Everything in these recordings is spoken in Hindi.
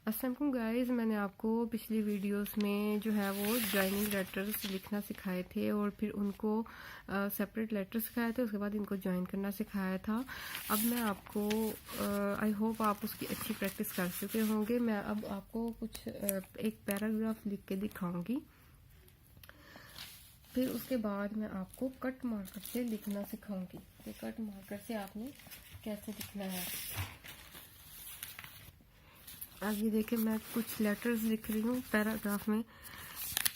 अस्सलाम वालेकुम गाइस, मैंने आपको पिछली वीडियोस में जो है वो जॉइनिंग लेटर्स लिखना सिखाए थे और फिर उनको सेपरेट लेटर्स सिखाए थे। उसके बाद इनको ज्वाइन करना सिखाया था। अब मैं आपको आई होप आप उसकी अच्छी प्रैक्टिस कर चुके होंगे। मैं अब आपको कुछ एक पैराग्राफ लिख के दिखाऊंगी, फिर उसके बाद मैं आपको कट मार्कर से लिखना सिखाऊंगी कि कट मार्कर से आपने कैसे लिखना है। अब ये देखिए, मैं कुछ लेटर्स लिख रही हूँ पैराग्राफ में।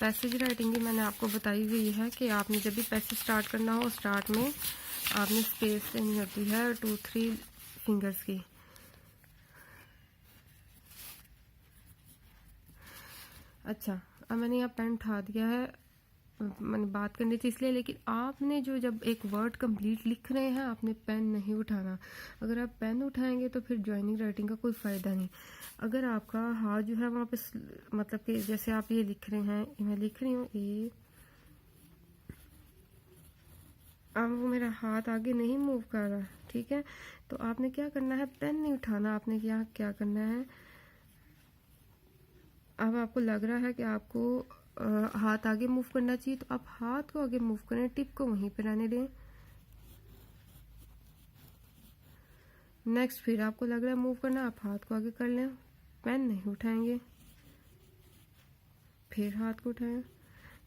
पैसेज राइटिंग की मैंने आपको बताई हुई है कि आपने जब भी पैसेज स्टार्ट करना हो, स्टार्ट में आपने स्पेस लेनी होती है 2-3 फिंगर्स की। अच्छा, अब मैंने यहाँ पेन उठा दिया है, मैंने बात करनी थी इसलिए, लेकिन आपने जो जब एक वर्ड कंप्लीट लिख रहे हैं आपने पेन नहीं उठाना। अगर आप पेन उठाएंगे तो फिर जॉइनिंग राइटिंग का कोई फ़ायदा नहीं। अगर आपका हाथ जो है वहाँ पे मतलब कि जैसे आप ये लिख रहे हैं, मैं लिख रही हूँ ये, अब वो मेरा हाथ आगे नहीं मूव कर रहा, ठीक है। तो आपने क्या करना है, पेन नहीं उठाना। आपने क्या करना है, अब आपको लग रहा है कि आपको हाथ आगे मूव करना चाहिए, तो आप हाथ को आगे मूव करें, टिप को वहीं पर रहने दें। नेक्स्ट फिर आपको लग रहा है मूव करना, आप हाथ को आगे कर लें, पेन नहीं उठाएंगे, फिर हाथ को उठाएं।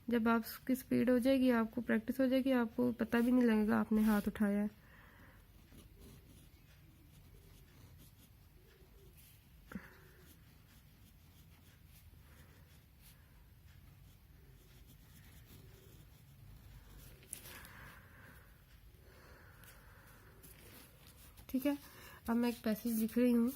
जब आपकी स्पीड हो जाएगी, आपको प्रैक्टिस हो जाएगी, आपको पता भी नहीं लगेगा आपने हाथ उठाया है। ठीक है, अब मैं एक पैसेज लिख रही हूँ।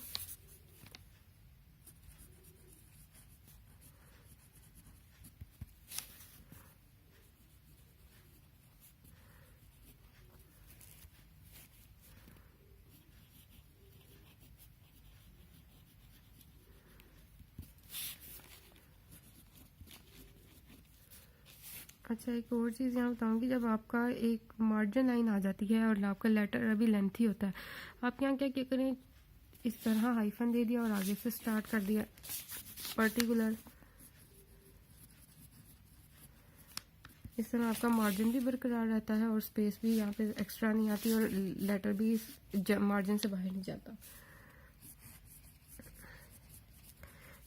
अच्छा, एक और चीज़ यहाँ बताऊँगी, जब आपका एक मार्जिन लाइन आ जाती है और आपका लेटर अभी लेंथी होता है, आप यहाँ क्या करें, इस तरह हाइफन दे दिया और आगे से स्टार्ट कर दिया पर्टिकुलर। इस तरह आपका मार्जिन भी बरकरार रहता है और स्पेस भी यहाँ पे एक्स्ट्रा नहीं आती और लेटर भी मार्जिन से बाहर नहीं जाता।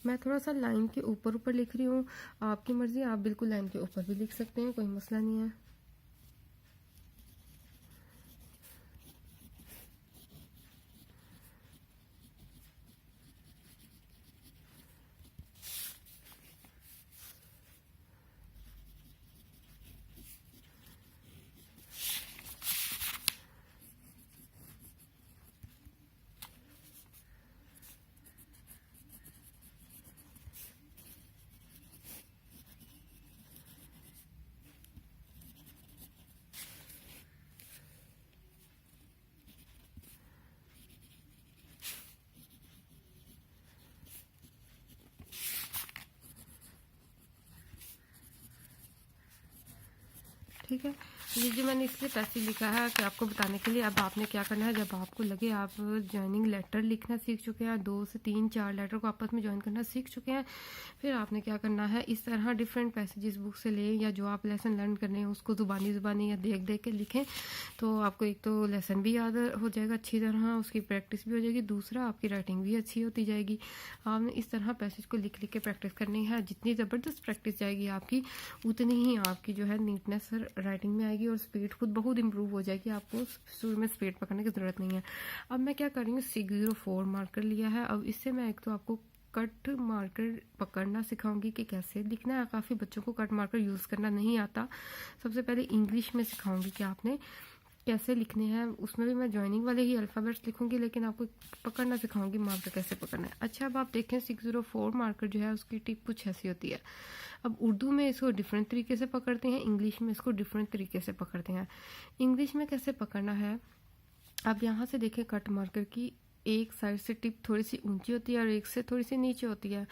मैं थोड़ा सा लाइन के ऊपर ऊपर लिख रही हूँ, आपकी मर्जी, आप बिल्कुल लाइन के ऊपर भी लिख सकते हैं, कोई मसला नहीं है। ठीक है, ये जो मैंने इसलिए पैसेज लिखा है कि आपको बताने के लिए। अब आपने क्या करना है, जब आपको लगे आप ज्वाइनिंग लेटर लिखना सीख चुके हैं, 2 से 3-4 लेटर को आपस में ज्वाइन करना सीख चुके हैं, फिर आपने क्या करना है, इस तरह डिफरेंट पैसेजेस बुक से लें या जो आप लेसन लर्न करने हैं उसको ज़ुबानी या देख देख के लिखें। तो आपको एक तो लेसन भी याद हो जाएगा अच्छी तरह, उसकी प्रैक्टिस भी हो जाएगी, दूसरा आपकी राइटिंग भी अच्छी होती जाएगी। आपने इस तरह पैसेज को लिख लिख के प्रैक्टिस करनी है। जितनी ज़बरदस्त प्रैक्टिस जाएगी आपकी, उतनी ही आपकी जो है नीटनेस राइटिंग में आएगी और स्पीड खुद बहुत इंप्रूव हो जाएगी। आपको शुरू में स्पीड पकड़ने की ज़रूरत नहीं है। अब मैं क्या कर रही हूँ, 604 मार्कर लिया है। अब इससे मैं एक तो आपको कट मार्कर पकड़ना सिखाऊंगी कि कैसे लिखना है। काफ़ी बच्चों को कट मार्कर यूज़ करना नहीं आता। सबसे पहले इंग्लिश में सिखाऊंगी कि आपने कैसे लिखने हैं, उसमें भी मैं ज्वाइनिंग वाले ही अल्फ़ाबेट्स लिखूंगी, लेकिन आपको पकड़ना सिखाऊंगी मार्कर कैसे पकड़ना है। अच्छा, अब आप देखें 604 मार्कर जो है उसकी टिप कुछ ऐसी होती है। अब उर्दू में इसको डिफरेंट तरीके से पकड़ते हैं, इंग्लिश में इसको डिफरेंट तरीके से पकड़ते हैं। इंग्लिश में कैसे पकड़ना है, अब यहाँ से देखें, कट मार्कर की एक साइड से टिप थोड़ी सी ऊंची होती है और एक से थोड़ी सी नीचे होती है।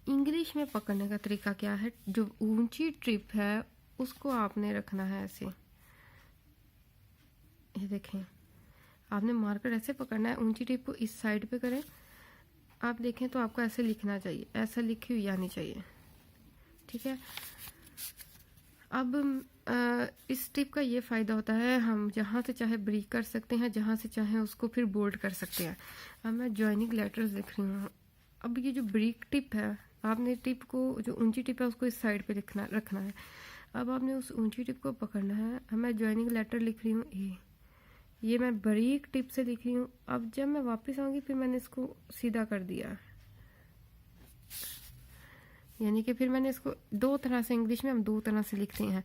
इंग्लिश में पकड़ने का तरीका क्या है, जो ऊंची टिप है उसको आपने रखना है ऐसे, ये देखें, आपने मार्कर ऐसे पकड़ना है, ऊंची टिप को इस साइड पे करें, आप देखें तो आपको ऐसे लिखना चाहिए, ऐसा लिखी हुई आनी चाहिए, ठीक है। अब इस टिप का ये फ़ायदा होता है, हम जहाँ से चाहे ब्रीक कर सकते हैं, जहाँ से चाहे उसको फिर बोल्ड कर सकते हैं। अब मैं जॉइनिंग लेटर्स लिख रही हूँ। अब ये जो ब्रीक टिप है, आपने टिप को, जो ऊंची टिप है उसको इस साइड पे रखना है। अब आपने उस ऊंची टिप को पकड़ना है। अब मैं जॉइनिंग लेटर लिख रही हूँ ये मैं ब्रीक टिप से लिख रही हूँ। अब जब मैं वापस आऊँगी फिर मैंने इसको सीधा कर दिया, यानी कि फिर मैंने इसको दो तरह से, इंग्लिश में हम दो तरह से लिखते हैं।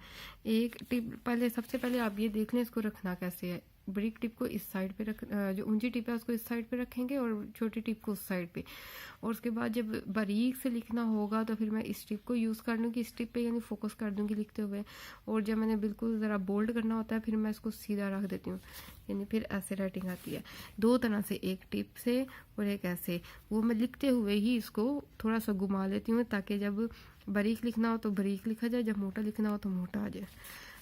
एक टिप, पहले सबसे पहले आप ये देख लें इसको रखना कैसे है। ब्रिक टिप को इस साइड पे रख, जो ऊंची टिप है उसको इस साइड पे रखेंगे और छोटी टिप को उस साइड पे। और उसके बाद जब बारीक से लिखना होगा तो फिर मैं इस टिप को यूज़ कर लूँगी, इस टिप पे यानी फोकस कर दूँगी लिखते हुए। और जब मैंने बिल्कुल ज़रा बोल्ड करना होता है फिर मैं इसको सीधा रख देती हूँ, यानी फिर ऐसे राइटिंग आती है। दो तरह से, एक टिप से और एक ऐसे। वो मैं लिखते हुए ही इसको थोड़ा सा घुमा लेती हूँ ताकि जब बारीक लिखना हो तो बारीक लिखा जाए, जब मोटा लिखना हो तो मोटा आ जाए।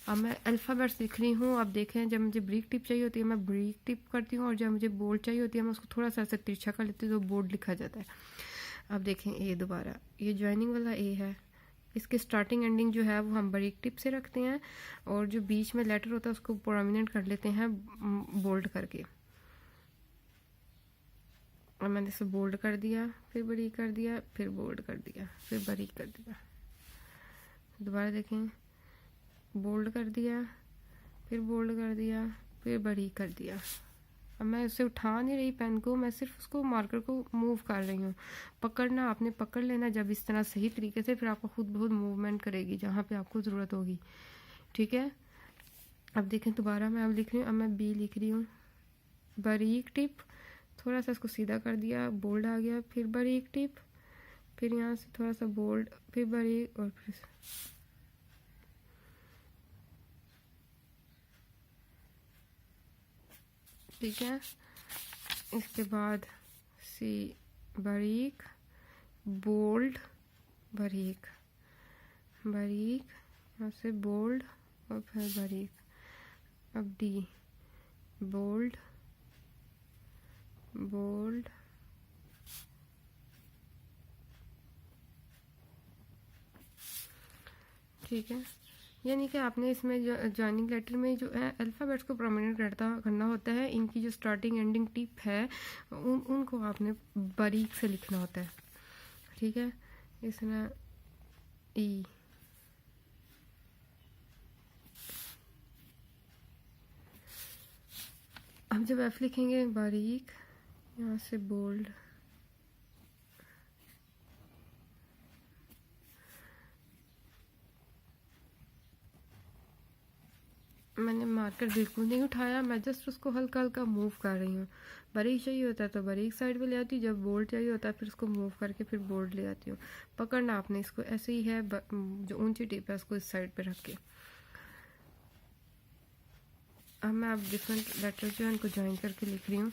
अब मैं अल्फ़ाबेट्स लिख रही हूँ। अब देखें, जब मुझे ब्रीक टिप चाहिए होती है मैं ब्रीक टिप करती हूँ, और जब मुझे बोल्ड चाहिए होती है मैं उसको थोड़ा सा ऐसे तिरछा कर लेती हूँ तो बोल्ड लिखा जाता है। अब देखें ये दोबारा, ये ज्वाइनिंग वाला ए है, इसके स्टार्टिंग एंडिंग जो है वो हम बारीक टिप से रखते हैं, और जो बीच में लेटर होता है उसको प्रोमिनेंट कर लेते हैं बोल्ड करके। अब मैंने इसे बोल्ड कर दिया, फिर बारीक कर दिया, फिर बोल्ड कर दिया, फिर बारीक कर दिया। दोबारा देखें, बोल्ड कर दिया, फिर बोल्ड कर दिया, फिर बारीक कर दिया। अब मैं उसे उठा नहीं रही पेन को, मैं सिर्फ उसको मार्कर को मूव कर रही हूँ। पकड़ना आपने पकड़ लेना जब इस तरह सही तरीके से, फिर आपको खुद बहुत मूवमेंट करेगी जहाँ पे आपको ज़रूरत होगी, ठीक है। अब देखें दोबारा मैं अब लिख रही हूँ। अब मैं बी लिख रही हूँ, बारीक टिप, थोड़ा सा इसको सीधा कर दिया, बोल्ड आ गया, फिर बारीक टिप, फिर यहाँ से थोड़ा सा बोल्ड, फिर बारीक, और फिर ठीक है। इसके बाद सी, बारीक, बोल्ड, बारीक, बारीक, यहाँ से बोल्ड और फिर बारीक। अब डी, बोल्ड, बोल्ड, ठीक है। यानी कि आपने इसमें जो जॉइनिंग लेटर में जो है अल्फ़ाबेट्स को प्रोमिनेंट करना होता है। इनकी जो स्टार्टिंग एंडिंग टिप है उनको आपने बारीक से लिखना होता है, ठीक है। इसमें ई, हम जब एफ लिखेंगे बारीक, यहाँ से बोल्ड, मैंने मार्कर बिल्कुल नहीं उठाया, मैं जस्ट उसको हल्का हल्का मूव कर रही हूँ। बारीक चाहिए होता है तो बारीक साइड पे ले आती हूँ, जब बोल्ड चाहिए होता है फिर उसको मूव करके फिर बोल्ड ले आती हूँ। पकड़ना आपने इसको ऐसे ही है, जो ऊंची टिप है उसको इस साइड पे रख के। अब मैं अब डिफरेंट लेटर जो है उनको ज्वाइन करके लिख रही हूँ।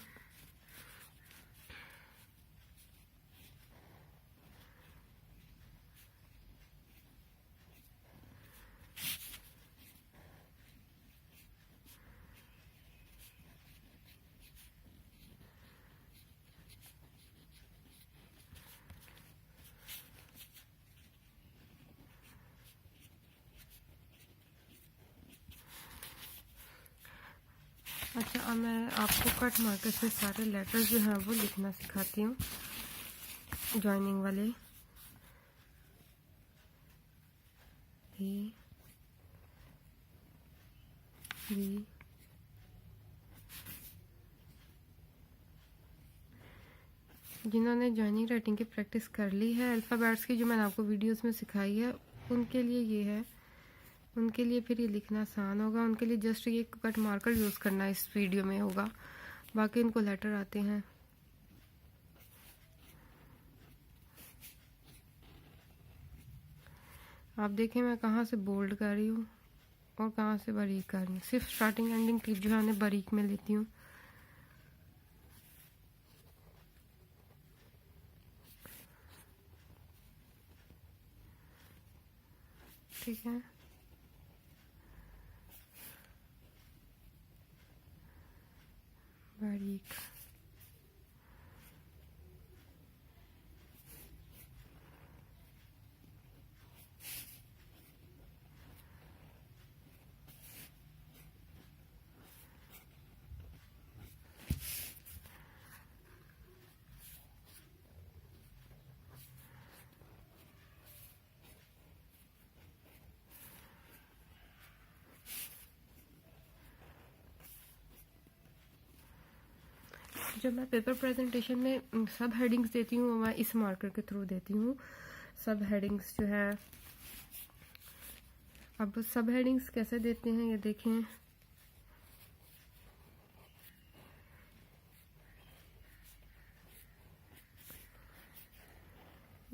अच्छा, अब मैं आपको कट मार्कर से सारे लेटर जो हैं वो लिखना सिखाती हूँ, ज्वाइनिंग वाले। ए, बी, जिन्होंने ज्वाइनिंग राइटिंग की प्रैक्टिस कर ली है अल्फ़ाबेट्स की, जो मैंने आपको वीडियोस में सिखाई है, उनके लिए ये है, उनके लिए फिर ये लिखना आसान होगा। उनके लिए जस्ट ये कट मार्कर यूज़ करना इस वीडियो में होगा, बाकी उनको लेटर आते हैं। आप देखें मैं कहाँ से बोल्ड कर रही हूँ और कहाँ से बारीक कर रही हूँ, सिर्फ स्टार्टिंग एंडिंग टिप जो है उन्हें बारीक में लेती हूँ, ठीक है। बारीक, जब मैं पेपर प्रेजेंटेशन में सब हेडिंग्स देती हूँ मैं इस मार्कर के थ्रू देती हूँ। सब हेडिंग्स जो है, अब सब हेडिंग्स कैसे देते हैं ये देखें।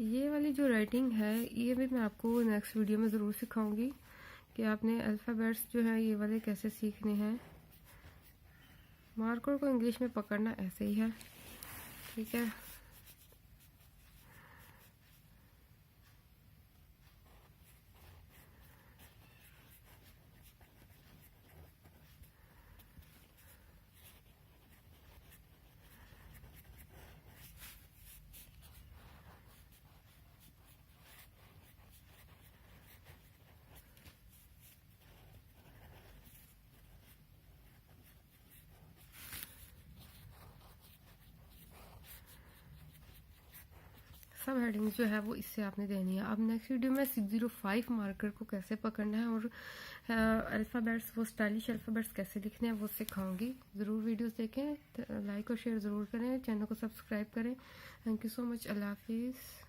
ये वाली जो राइटिंग है ये भी मैं आपको नेक्स्ट वीडियो में ज़रूर सिखाऊंगी कि आपने अल्फ़ाबेट्स जो है ये वाले कैसे सीखने हैं। मार्कर को इंग्लिश में पकड़ना ऐसे ही है, ठीक है। सब हेडिंग्स जो है वो इससे आपने देनी है। अब नेक्स्ट वीडियो में 605 मार्कर को कैसे पकड़ना है और अल्फ़ाबेट्स, वो स्टाइलिश अल्फ़ाबेट्स कैसे लिखने हैं वो सिखाऊंगी। ज़रूर वीडियोस देखें, लाइक और शेयर ज़रूर करें, चैनल को सब्सक्राइब करें। Thank you so much. अल्लाह हाफिज़।